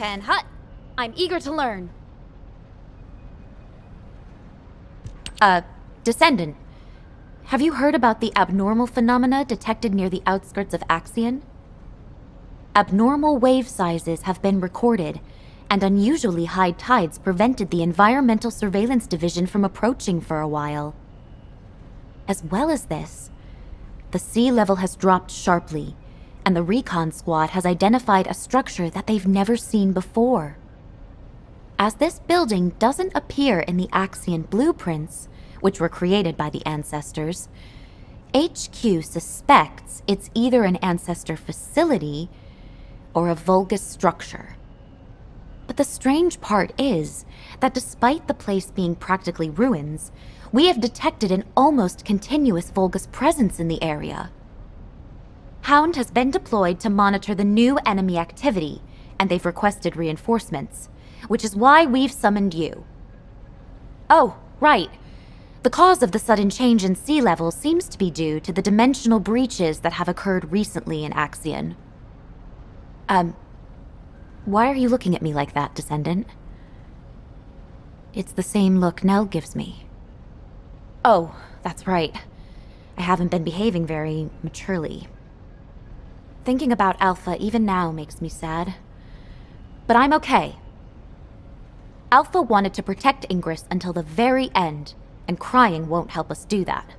And hut, I'm eager to learn. Descendant, have you heard about the abnormal phenomena detected near the outskirts of Axion? Abnormal wave sizes have been recorded, and unusually high tides prevented the Environmental Surveillance Division from approaching for a while. As well as this, the sea level has dropped sharply, and the recon squad has identified a structure that they've never seen before. As this building doesn't appear in the Axion blueprints, which were created by the Ancestors, HQ suspects it's either an Ancestor facility or a Vulgus structure. But the strange part is that despite the place being practically ruins, we have detected an almost continuous Vulgus presence in the area. Hound has been deployed to monitor the new enemy activity, and they've requested reinforcements, which is why we've summoned you. Oh, right. The cause of the sudden change in sea level seems to be due to the dimensional breaches that have occurred recently in Axion. Why are you looking at me like that, Descendant? It's the same look Nell gives me. Oh, that's right. I haven't been behaving very maturely. Thinking about Alpha even now makes me sad. But I'm okay. Alpha wanted to protect Ingress until the very end, and crying won't help us do that.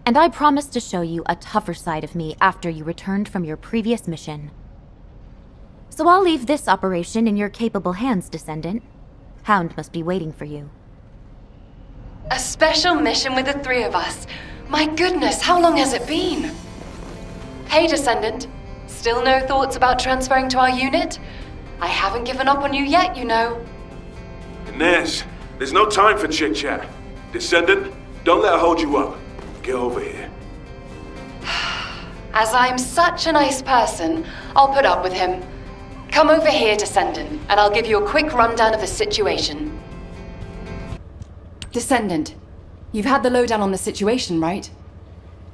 And I promised to show you a tougher side of me after you returned from your previous mission. So I'll leave this operation in your capable hands, Descendant. Hound must be waiting for you. A special mission with the three of us. My goodness, how long has it been? Hey, Descendant. Still no thoughts about transferring to our unit? I haven't given up on you yet, you know. Inez, there's no time for chit-chat. Descendant, don't let her hold you up. Get over here. As I'm such a nice person, I'll put up with him. Come over here, Descendant, and I'll give you a quick rundown of the situation. Descendant, you've had the lowdown on the situation, right?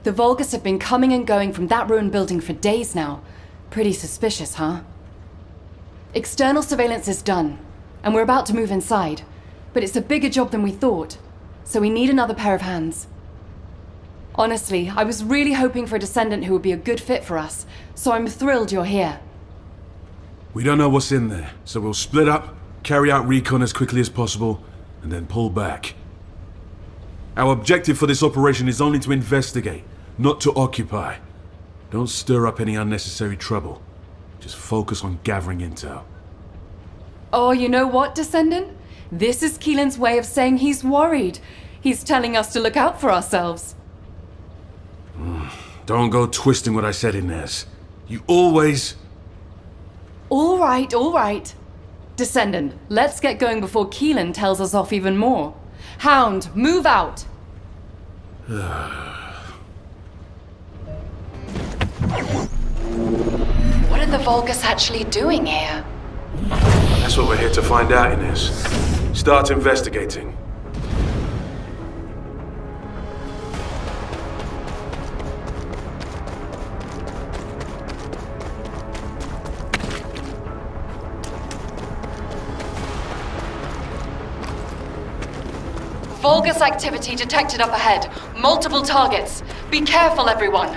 The Vulgus have been coming and going from that ruined building for days now. Pretty suspicious, huh? External surveillance is done, and we're about to move inside. But it's a bigger job than we thought, so we need another pair of hands. Honestly, I was really hoping for a Descendant who would be a good fit for us, so I'm thrilled you're here. We don't know what's in there, so we'll split up, carry out recon as quickly as possible, and then pull back. Our objective for this operation is only to investigate, not to occupy. Don't stir up any unnecessary trouble. Just focus on gathering intel. Oh, you know what, Descendant? This is Keelan's way of saying he's worried. He's telling us to look out for ourselves. Don't go twisting what I said, Inez. You always... All right. Descendant, let's get going before Keelan tells us off even more. Hound, move out! What are the Vulgus actually doing here? That's what we're here to find out, Inez. Start investigating. Vulgus activity detected up ahead. Multiple targets. Be careful, everyone.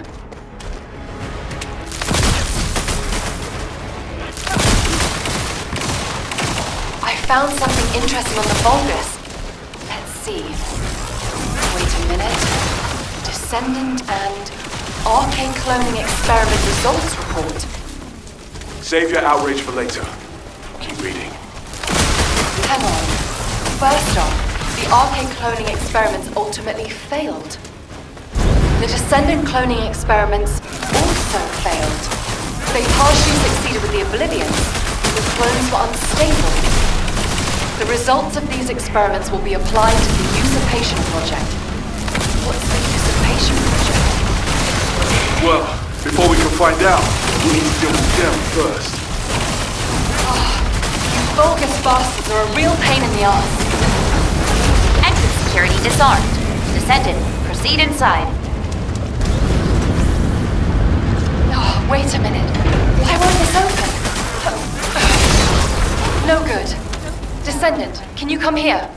I found something interesting on the Vulgus. Let's see. Wait a minute. Descendant and Arcane Cloning Experiment Results Report. Save your outrage for later. Keep reading. Hang on. First off, the Arcane Cloning experiments ultimately failed. The Descendant cloning experiments also failed. They partially succeeded with the Oblivions, but the clones were unstable. The results of these experiments will be applied to the Usurpation Project. What's the Usurpation Project? Well, before we can find out, we need to deal with them first. You Vulgus bastards are a real pain in the ass. Entrance security disarmed. Descendant, proceed inside. Oh, wait a minute. Why won't this open? no good. Descendant, can you come here?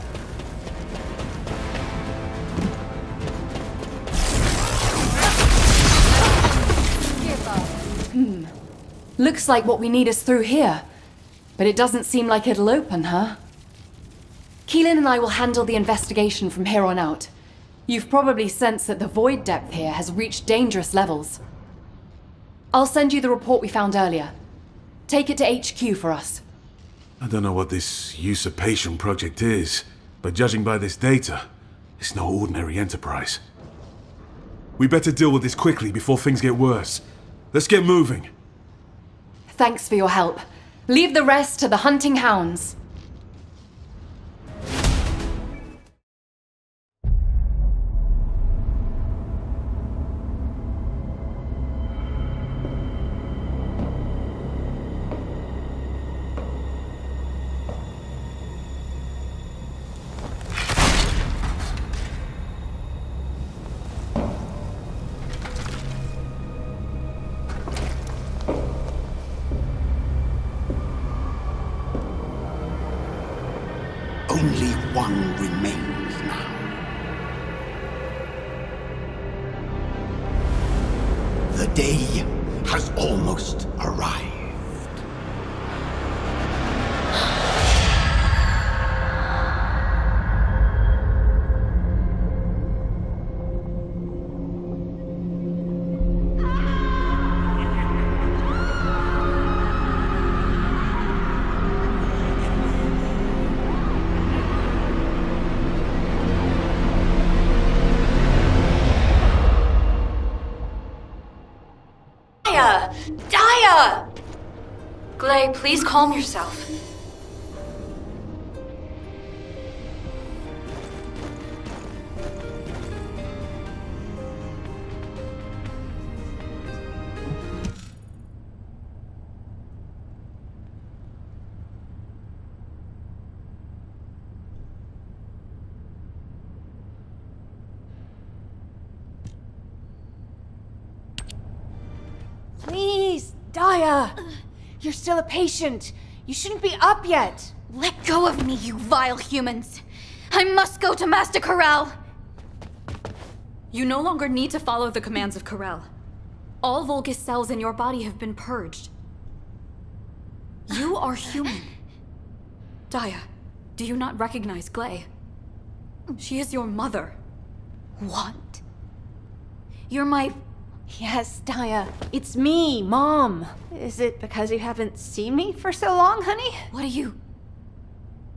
Looks like what we need is through here. But it doesn't seem like it'll open, huh? Keelan and I will handle the investigation from here on out. You've probably sensed that the void depth here has reached dangerous levels. I'll send you the report we found earlier. Take it to HQ for us. I don't know what this usurpation project is, but judging by this data, it's no ordinary enterprise. We better deal with this quickly before things get worse. Let's get moving. Thanks for your help. Leave the rest to the hunting hounds. Only one remains now. The day has almost arrived. Daya! Glay, please calm yourself. Please, Daya! You're still a patient. You shouldn't be up yet. Let go of me, you vile humans! I must go to Master Corral! You no longer need to follow the commands of Corral. All Vulgus cells in your body have been purged. You are human. Daya, do you not recognize Glay? She is your mother. What? You're my... Yes, Daya. It's me, Mom. Is it because you haven't seen me for so long, honey? What are you...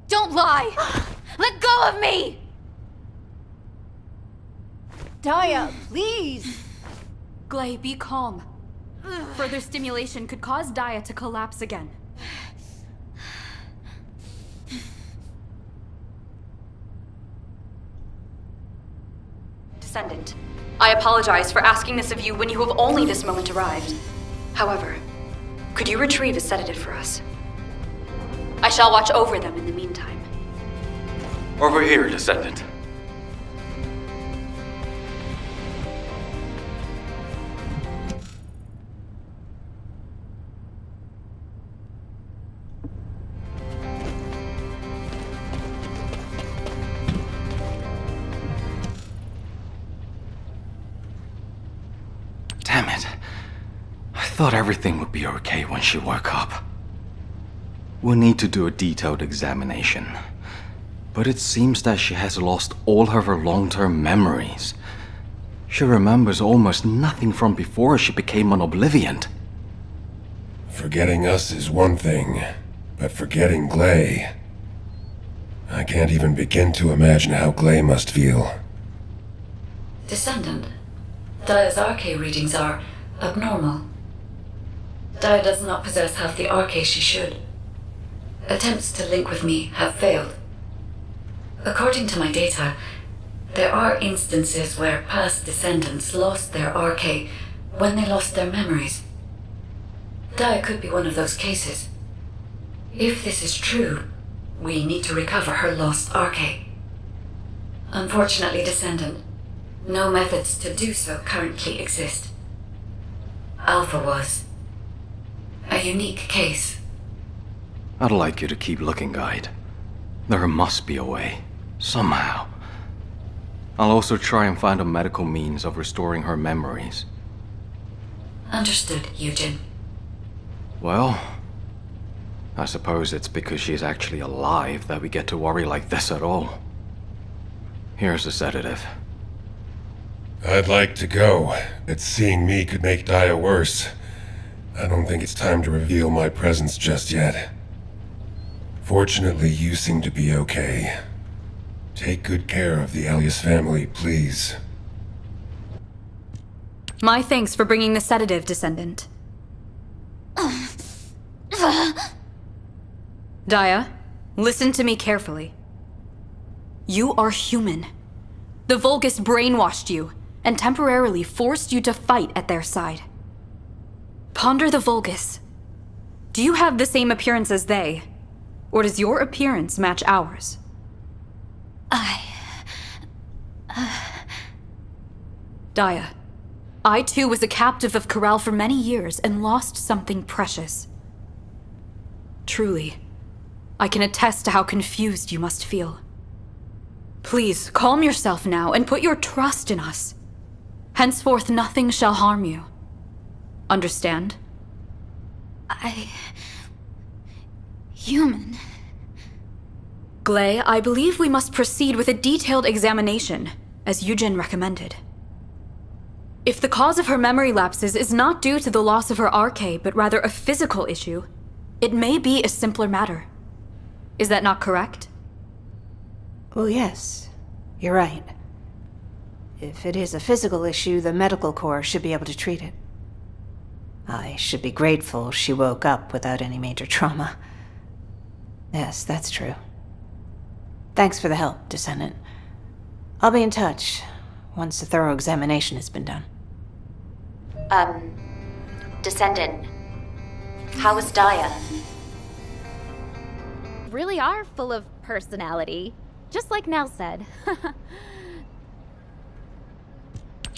Don't lie! Let go of me! Daya, please! Glay, be calm. Further stimulation could cause Daya to collapse again. Descendant, I apologize for asking this of you when you have only this moment arrived. However, could you retrieve a sedative for us? I shall watch over them in the meantime. Over here, Descendant. Damn it. I thought everything would be okay when she woke up. We'll need to do a detailed examination. But it seems that she has lost all of her long-term memories. She remembers almost nothing from before she became an Oblivion. Forgetting us is one thing, but forgetting Glay... I can't even begin to imagine how Glay must feel. Descendant, Daya's RK readings are abnormal. Daya does not possess half the RK she should. Attempts to link with me have failed. According to my data, there are instances where past descendants lost their RK when they lost their memories. Daya could be one of those cases. If this is true, we need to recover her lost RK. Unfortunately, Descendant, no methods to do so currently exist. Alpha was a unique case. I'd like you to keep looking, Guide. There must be a way. Somehow. I'll also try and find a medical means of restoring her memories. Understood, Eugen. Well, I suppose it's because she's actually alive that we get to worry like this at all. Here's a sedative. I'd like to go, but seeing me could make Daya worse. I don't think it's time to reveal my presence just yet. Fortunately, you seem to be okay. Take good care of the Alias family, please. My thanks for bringing the sedative, Descendant. Daya, listen to me carefully. You are human. The Vulgus brainwashed you and temporarily forced you to fight at their side. Ponder the Vulgus. Do you have the same appearance as they? Or does your appearance match ours? Daya, I too was a captive of Corral for many years and lost something precious. Truly, I can attest to how confused you must feel. Please, calm yourself now and put your trust in us. Henceforth, nothing shall harm you. Understand? Human. Gley, I believe we must proceed with a detailed examination, as Eugen recommended. If the cause of her memory lapses is not due to the loss of her RK, but rather a physical issue, it may be a simpler matter. Is that not correct? Well, yes. You're right. If it is a physical issue, the medical corps should be able to treat it. I should be grateful she woke up without any major trauma. Yes, that's true. Thanks for the help, Descendant. I'll be in touch once a thorough examination has been done. Descendant. How is Daya? Really are full of personality, just like Nell said.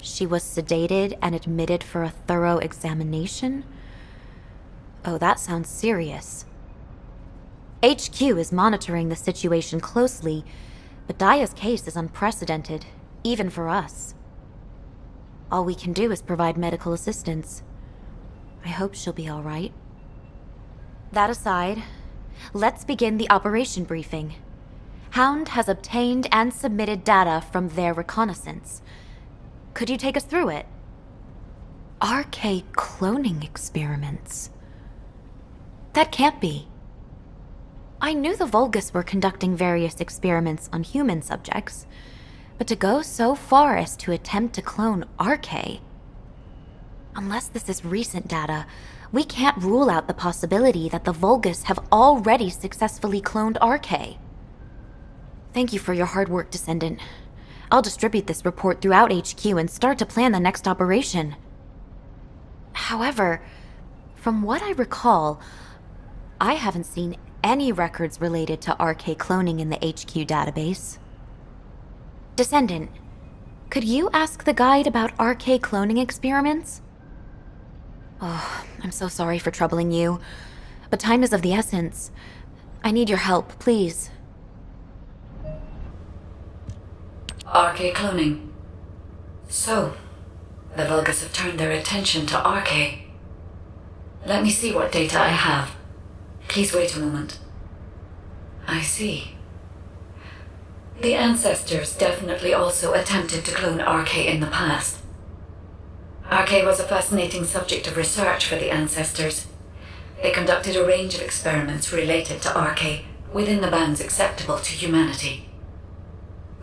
She was sedated and admitted for a thorough examination? Oh, that sounds serious. HQ is monitoring the situation closely, but Daya's case is unprecedented, even for us. All we can do is provide medical assistance. I hope she'll be all right. That aside, let's begin the operation briefing. Hound has obtained and submitted data from their reconnaissance. Could you take us through it? RK cloning experiments. That can't be. I knew the Vulgus were conducting various experiments on human subjects, but to go so far as to attempt to clone RK... Unless this is recent data, we can't rule out the possibility that the Vulgus have already successfully cloned RK. Thank you for your hard work, Descendant. I'll distribute this report throughout HQ and start to plan the next operation. However, from what I recall, I haven't seen any records related to RK cloning in the HQ database. Descendant, could you ask the guide about RK cloning experiments? Oh, I'm so sorry for troubling you, but time is of the essence. I need your help, please. RK cloning. So, the Vulgus have turned their attention to RK. Let me see what data I have. Please wait a moment. I see. The ancestors definitely also attempted to clone RK in the past. RK was a fascinating subject of research for the ancestors. They conducted a range of experiments related to RK within the bands acceptable to humanity.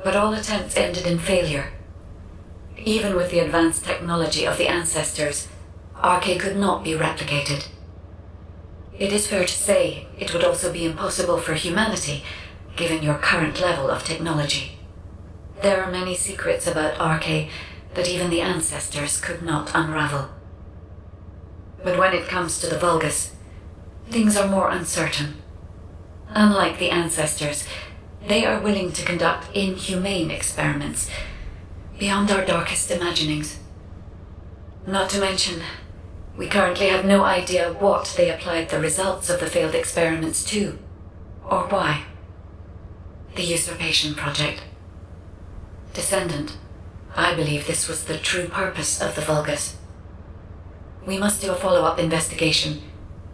But all attempts ended in failure. Even with the advanced technology of the ancestors, RK could not be replicated. It is fair to say it would also be impossible for humanity, given your current level of technology. There are many secrets about RK that even the ancestors could not unravel. But when it comes to the Vulgus, things are more uncertain. Unlike the ancestors, they are willing to conduct inhumane experiments beyond our darkest imaginings. Not to mention, We currently have no idea what they applied the results of the failed experiments to, or why. The Usurpation Project. Descendant, I believe this was the true purpose of the Vulgus. We must do a follow-up investigation.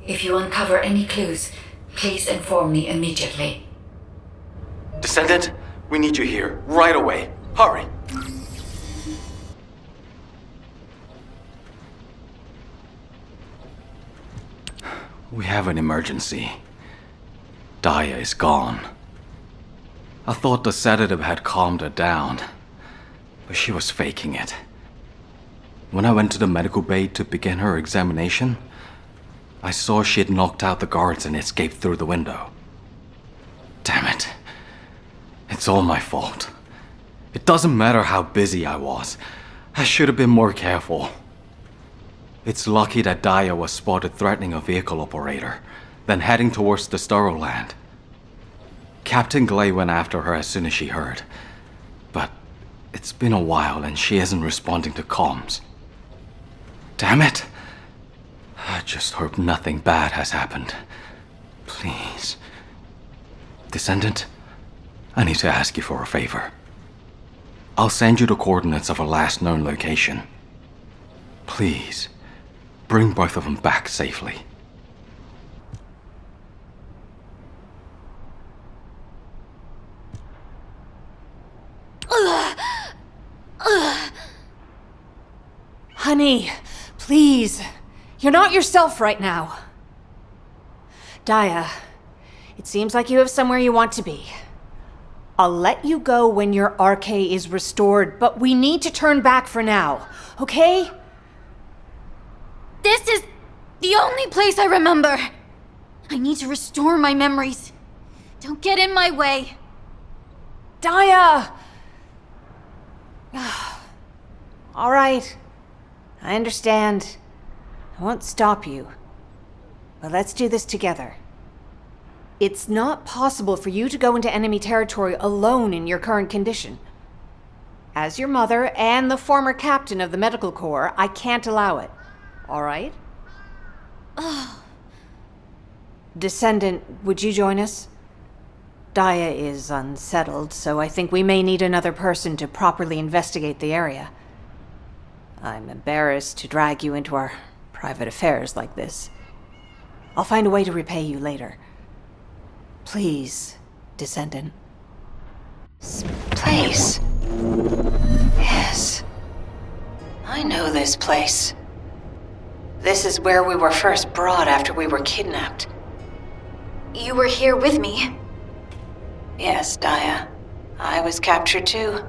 If you uncover any clues, please inform me immediately. Descendant, we need you here, right away. Hurry! We have an emergency. Daya is gone. I thought the sedative had calmed her down, but she was faking it. When I went to the medical bay to begin her examination, I saw she had knocked out the guards and escaped through the window. Damn it. It's all my fault. It doesn't matter how busy I was. I should have been more careful. It's lucky that Daya was spotted threatening a vehicle operator, then heading towards the sterile land. Captain Glay went after her as soon as she heard, but it's been a while and she isn't responding to comms. Damn it! I just hope nothing bad has happened. Please. Descendant, I need to ask you for a favor. I'll send you the coordinates of her last known location. Please, bring both of them back safely. Honey, please. You're not yourself right now. Daya, it seems like you have somewhere you want to be. I'll let you go when your RK is restored, but we need to turn back for now, okay? This is the only place I remember. I need to restore my memories. Don't get in my way. Daya! All right. I understand. I won't stop you. But let's do this together. It's not possible for you to go into enemy territory alone in your current condition. As your mother and the former captain of the medical corps, I can't allow it. All right? Descendant, would you join us? Daya is unsettled, so I think we may need another person to properly investigate the area. I'm embarrassed to drag you into our private affairs like this. I'll find a way to repay you later. Please, Descendant. This place. Yes. I know this place. This is where we were first brought after we were kidnapped. You were here with me. Yes, Daya. I was captured too.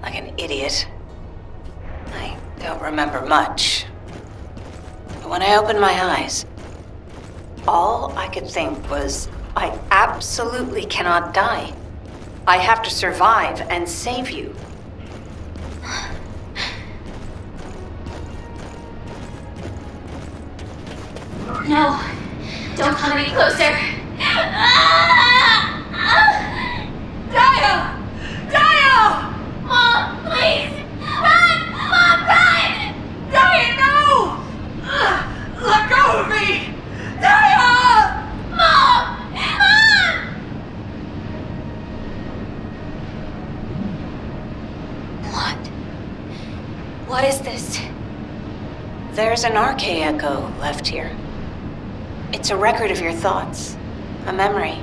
Like an idiot. I don't remember much. But when I opened my eyes, all I could think was, I absolutely cannot die. I have to survive and save you. No, don't come any closer. Daya! Daya! Mom, please! Run! Mom, run! Daya, no! Let go of me! Daya! Mom! Mom! What is this? There's an RK echo left here. It's a record of your thoughts, a memory,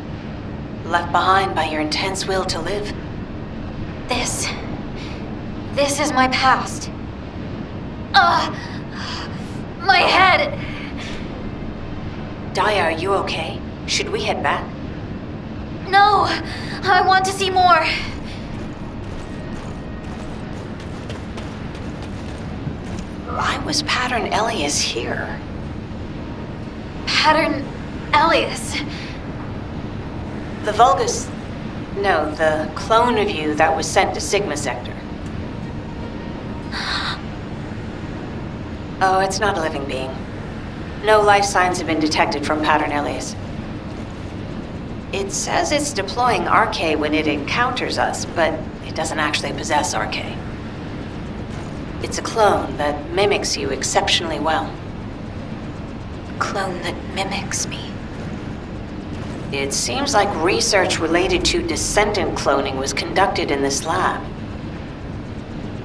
left behind by your intense will to live. This is my past. My head! Daya, are you okay? Should we head back? No, I want to see more. Why was Pattern Elias here? Pattern Elias. The Vulgus... No, the clone of you that was sent to Sigma Sector. Oh, it's not a living being. No life signs have been detected from Pattern Elias. It says it's deploying RK when it encounters us, but it doesn't actually possess RK. It's a clone that mimics you exceptionally well. clone that mimics me. It seems like research related to Descendant cloning was conducted in this lab.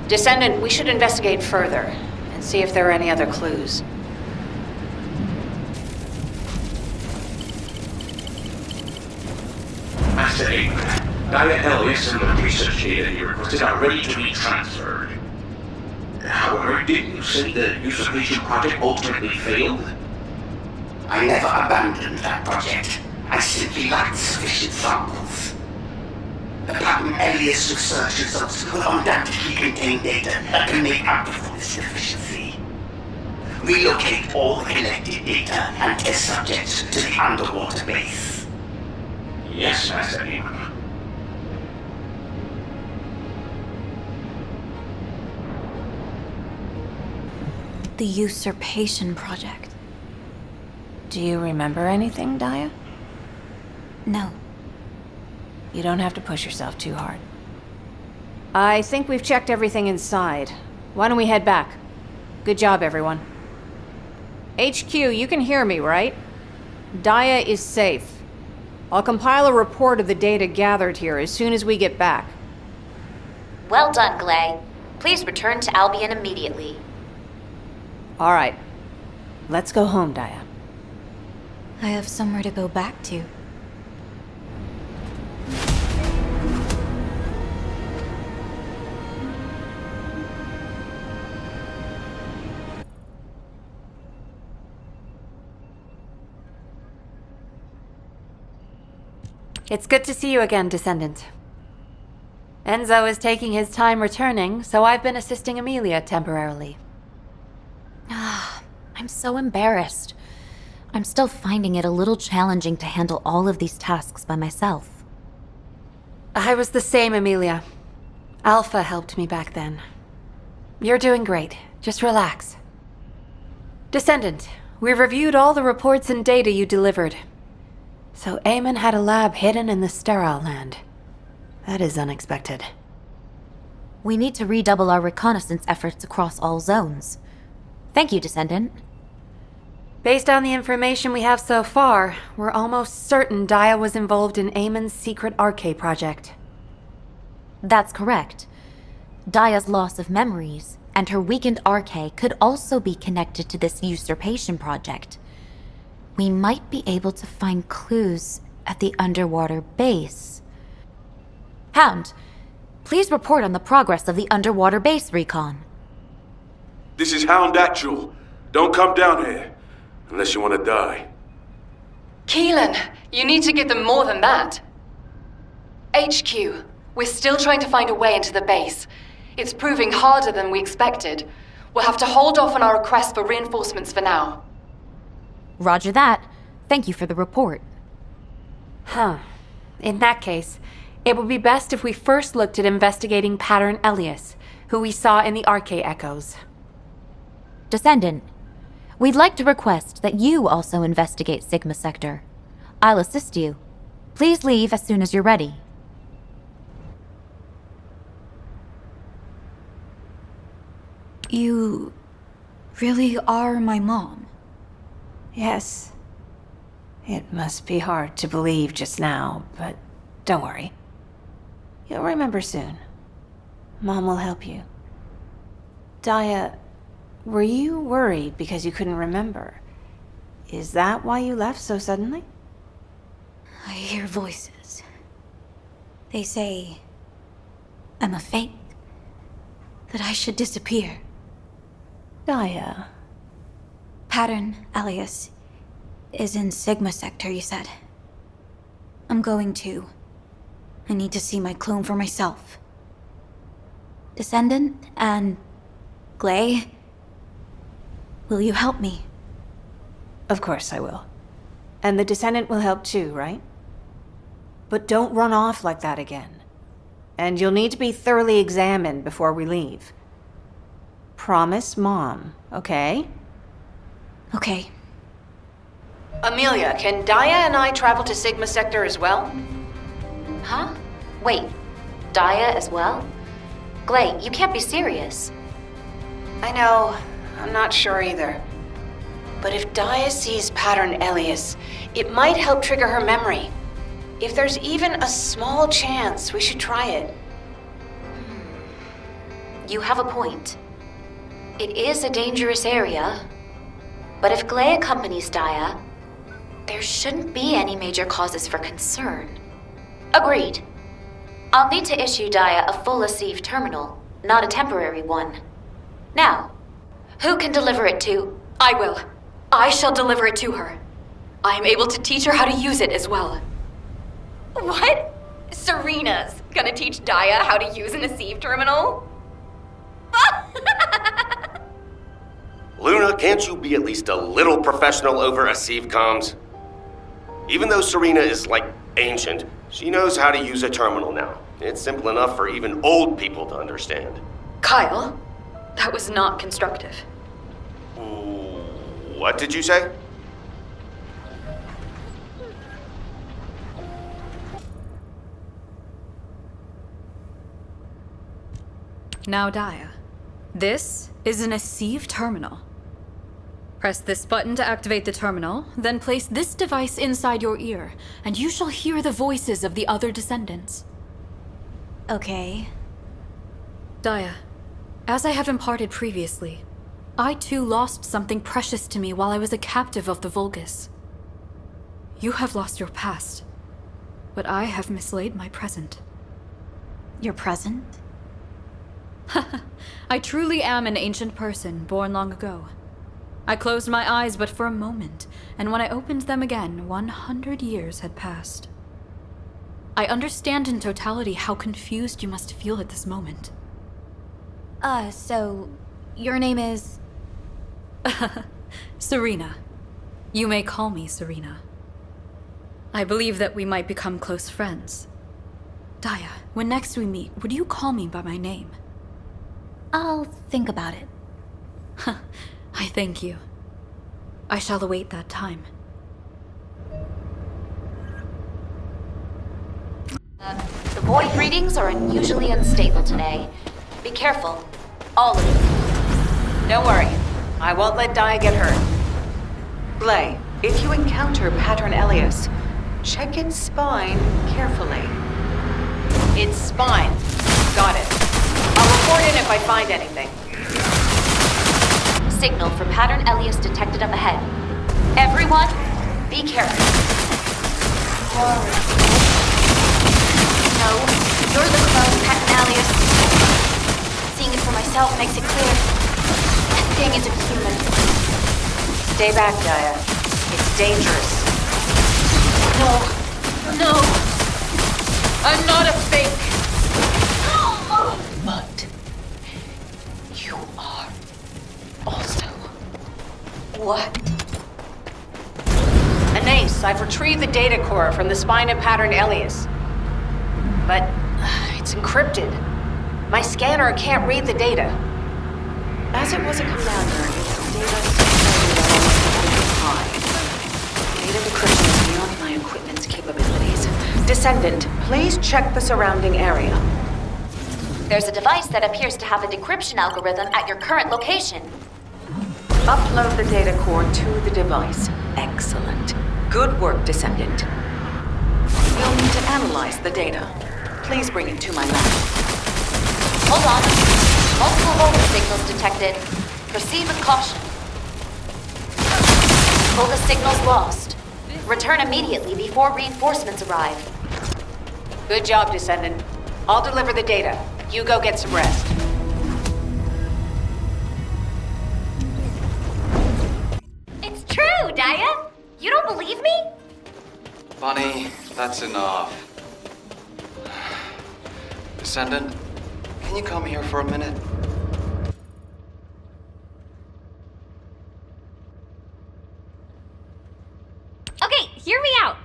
Descendant, we should investigate further and see if there are any other clues. Master Abraham, Daya Elias and the research data you requested are ready to be transferred. However, didn't you say the usurpation project ultimately failed? I never abandoned that project. I simply lacked sufficient samples. The pattern Elias research results will undoubtedly contain data that can make up for this deficiency. Relocate all the collected data and test subjects to the underwater base. Yes, Master Abraham. The usurpation project. Do you remember anything, Daya? No. You don't have to push yourself too hard. I think we've checked everything inside. Why don't we head back? Good job, everyone. HQ, you can hear me, right? Daya is safe. I'll compile a report of the data gathered here as soon as we get back. Well done, Glay. Please return to Albion immediately. All right. Let's go home, Daya. I have somewhere to go back to. It's good to see you again, Descendant. Enzo is taking his time returning, so I've been assisting Amelia temporarily. I'm so embarrassed. I'm still finding it a little challenging to handle all of these tasks by myself. I was the same, Amelia. Alpha helped me back then. You're doing great. Just relax. Descendant, we've reviewed all the reports and data you delivered. So Eamon had a lab hidden in the sterile land. That is unexpected. We need to redouble our reconnaissance efforts across all zones. Thank you, Descendant. Based on the information we have so far, we're almost certain Daya was involved in Eamon's secret RK project. That's correct. Daya's loss of memories and her weakened RK could also be connected to this usurpation project. We might be able to find clues at the underwater base. Hound, please report on the progress of the underwater base recon. This is Hound Actual. Don't come down here. Unless you want to die. Keelan, you need to give them more than that. HQ, we're still trying to find a way into the base. It's proving harder than we expected. We'll have to hold off on our request for reinforcements for now. Roger that. Thank you for the report. In that case, it would be best if we first looked at investigating Pattern Elias, who we saw in the RK echoes. Descendant, we'd like to request that you also investigate Sigma Sector. I'll assist you. Please leave as soon as you're ready. You really are my mom? Yes. It must be hard to believe just now, but don't worry. You'll remember soon. Mom will help you. Daya, were you worried because you couldn't remember? Is that why you left so suddenly? I hear voices. They say I'm a fake. That I should disappear. Daya. Pattern Elias is in Sigma Sector, you said. I'm going to. I need to see my clone for myself. Descendant and Glay, will you help me? Of course I will. And the Descendant will help too, right? But don't run off like that again. And you'll need to be thoroughly examined before we leave. Promise Mom, okay? Okay. Amelia, can Daya and I travel to Sigma Sector as well? Huh? Wait, Daya as well? Glay, you can't be serious. I know. I'm not sure either. But if Daya sees Pattern Elias, it might help trigger her memory. If there's even a small chance, we should try it. You have a point. It is a dangerous area, but if Glea accompanies Daya, there shouldn't be any major causes for concern. Agreed. I'll need to issue Daya a full ASIV terminal, not a temporary one. Now, who can deliver it to? I will. I shall deliver it to her. I am able to teach her how to use it as well. What? Serena's gonna teach Daya how to use an ASIV terminal? Luna, can't you be at least a little professional over ASIV comms? Even though Serena is, like, ancient, she knows how to use a terminal now. It's simple enough for even old people to understand. Kyle, that was not constructive. What did you say? Now, Daya, this is an ASIV terminal. Press this button to activate the terminal, then place this device inside your ear, and you shall hear the voices of the other descendants. Okay. Daya, as I have imparted previously, I too lost something precious to me while I was a captive of the Vulgus. You have lost your past, but I have mislaid my present. Your present? I truly am an ancient person, born long ago. I closed my eyes but for a moment, and when I opened them again, 100 years had passed. I understand in totality how confused you must feel at this moment. So, your name is? Serena. You may call me Serena. I believe that we might become close friends. Daya, when next we meet, would you call me by my name? I'll think about it. I thank you. I shall await that time. The void readings are unusually unstable today. Be careful. All of you. Don't worry. I won't let Daya get hurt. Glea, if you encounter Pattern Elias, check its spine carefully. Its spine. Got it. I'll report in if I find anything. Signal for Pattern Elias detected up ahead. Everyone, be careful. No, you're the clone, Pattern Elias. Seeing it for myself makes it clear. That thing isn't human. Stay back, Daya. It's dangerous. No. I'm not a fake. But you are also. What? Anais, I've retrieved the data core from the spine of Pattern Elias. But it's encrypted. My scanner can't read the data. As it was a commander, its data security level is high. Data decryption is beyond my equipment's capabilities. Descendant, please check the surrounding area. There's a device that appears to have a decryption algorithm at your current location. Upload the data core to the device. Excellent. Good work, Descendant. You'll need to analyze the data. Please bring it to my lab. Hold on. Multiple voltage signals detected. Proceed with caution. Volga signals lost. Return immediately before reinforcements arrive. Good job, Descendant. I'll deliver the data. You go get some rest. It's true, Daya. You don't believe me? Bunny, that's enough. Descendant, can you come here for a minute? Okay, hear me out.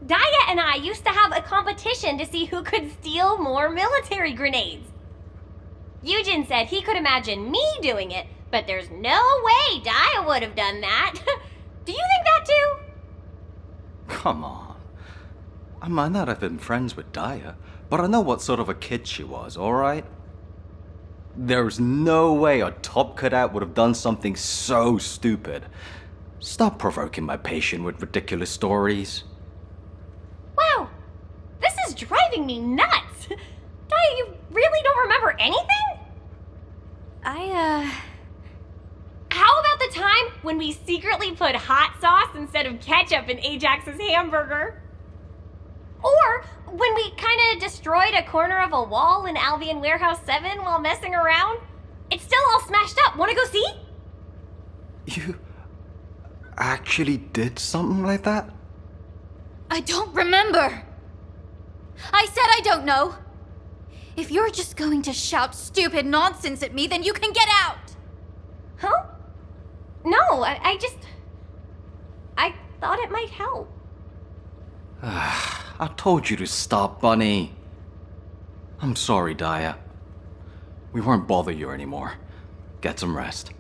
Daya and I used to have a competition to see who could steal more military grenades. Eugen said he could imagine me doing it, but there's no way Daya would have done that. Do you think that too? Come on. I might not have been friends with Daya, but I know what sort of a kid she was, alright? There's no way a top cadet would have done something so stupid. Stop provoking my patient with ridiculous stories. Wow, this is driving me nuts! Daya, you really don't remember anything? How about the time when we secretly put hot sauce instead of ketchup in Ajax's hamburger? Or when we kinda destroyed a corner of a wall in Albion Warehouse 7 while messing around? It's still all smashed up. Wanna go see? You actually did something like that? I don't remember. I said I don't know. If you're just going to shout stupid nonsense at me, then you can get out. Huh? No, I thought it might help. I told you to stop, Bunny. I'm sorry, Daya. We won't bother you anymore. Get some rest.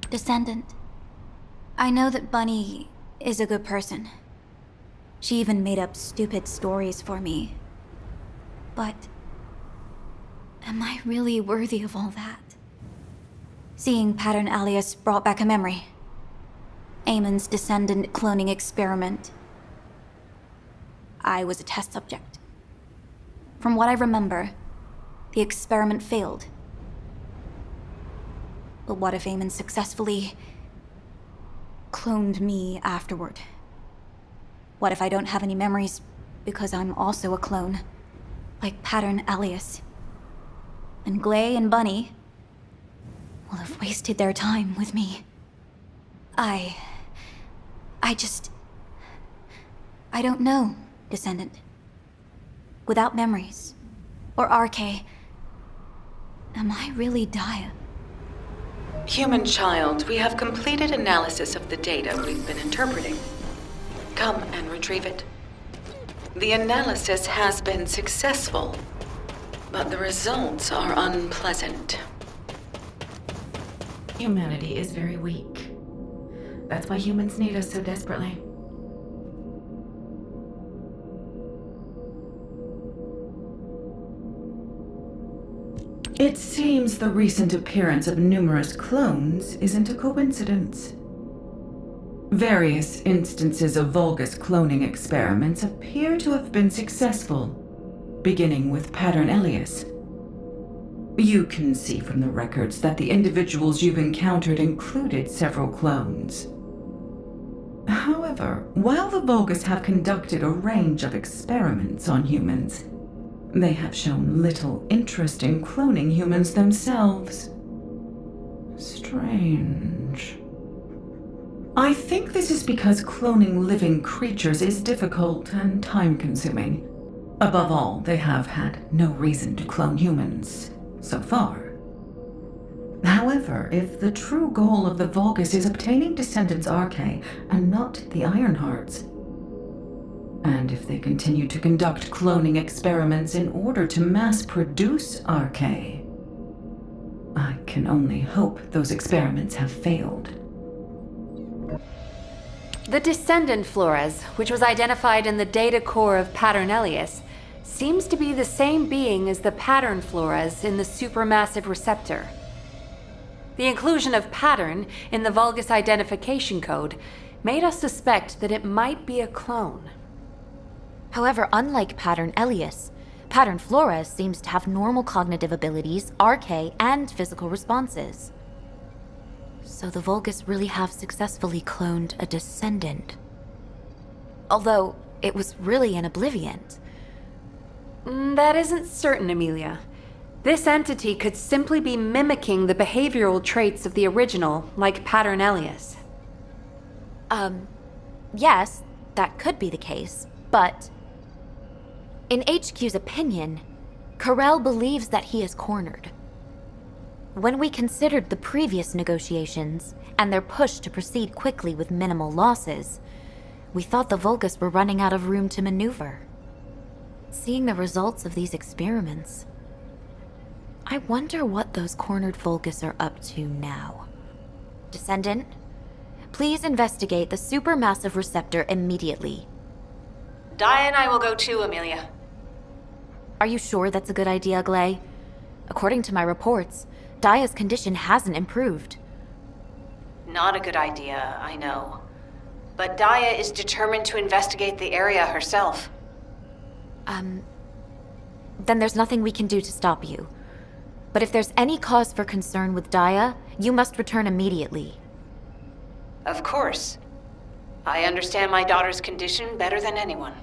Descendant, I know that Bunny is a good person. She even made up stupid stories for me. But am I really worthy of all that? Seeing Pattern Alias brought back a memory. Eamon's Descendant cloning experiment. I was a test subject. From what I remember, the experiment failed. But what if Eamon successfully cloned me afterward? What if I don't have any memories because I'm also a clone, like Pattern Alias? And Glay and Bunny will have wasted their time with me. I don't know, Descendant. Without memories, or RK, am I really Daya? Human child, we have completed analysis of the data we've been interpreting. Come and retrieve it. The analysis has been successful, but the results are unpleasant. Humanity is very weak. That's why humans need us so desperately. It seems the recent appearance of numerous clones isn't a coincidence. Various instances of Vulgus cloning experiments appear to have been successful, beginning with Pattern Alias. You can see from the records that the individuals you've encountered included several clones. However, while the Vulgus have conducted a range of experiments on humans, they have shown little interest in cloning humans themselves. Strange. I think this is because cloning living creatures is difficult and time-consuming. Above all, they have had no reason to clone humans, so far. However, if the true goal of the Vulgus is obtaining Descendants RK and not the Ironhearts, and if they continue to conduct cloning experiments in order to mass-produce RK, I can only hope those experiments have failed. The Descendant Flores, which was identified in the data core of Pattern Alias, seems to be the same being as the Pattern Flores in the supermassive receptor. The inclusion of Pattern in the Vulgus identification code made us suspect that it might be a clone. However, unlike Pattern Alias, Pattern Flores seems to have normal cognitive abilities, RK, and physical responses. So the Vulgus really have successfully cloned a Descendant. Although, it was really an Obliviant. That isn't certain, Amelia. This entity could simply be mimicking the behavioral traits of the original, like Pattern Alias. Yes, that could be the case, but in HQ's opinion, Carell believes that he is cornered. When we considered the previous negotiations and their push to proceed quickly with minimal losses, we thought the Vulgus were running out of room to maneuver. Seeing the results of these experiments, I wonder what those cornered Vulgus are up to now. Descendant, please investigate the supermassive receptor immediately. Daya and I will go too, Amelia. Are you sure that's a good idea, Glay? According to my reports, Daya's condition hasn't improved. Not a good idea, I know. But Daya is determined to investigate the area herself. Then there's nothing we can do to stop you. But if there's any cause for concern with Daya, you must return immediately. Of course. I understand my daughter's condition better than anyone.